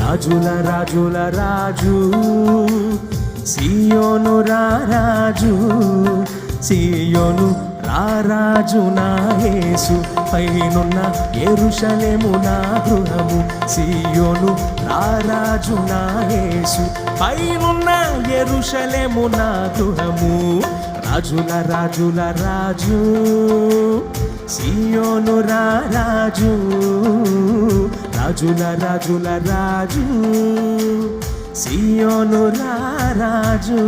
రాజుల రాజుల రాజు సియోను రారాజు సియోను రారాజు నా యేసు పైనున్న యెరూషలేము నా గృహము సియోను రారాజు నా యేసు పైనున్న యెరూషలేము నా గృహము రాజుల రాజుల రాజు సియోను రారాజు రాజుల రాజుల రాజు సియోను రారాజు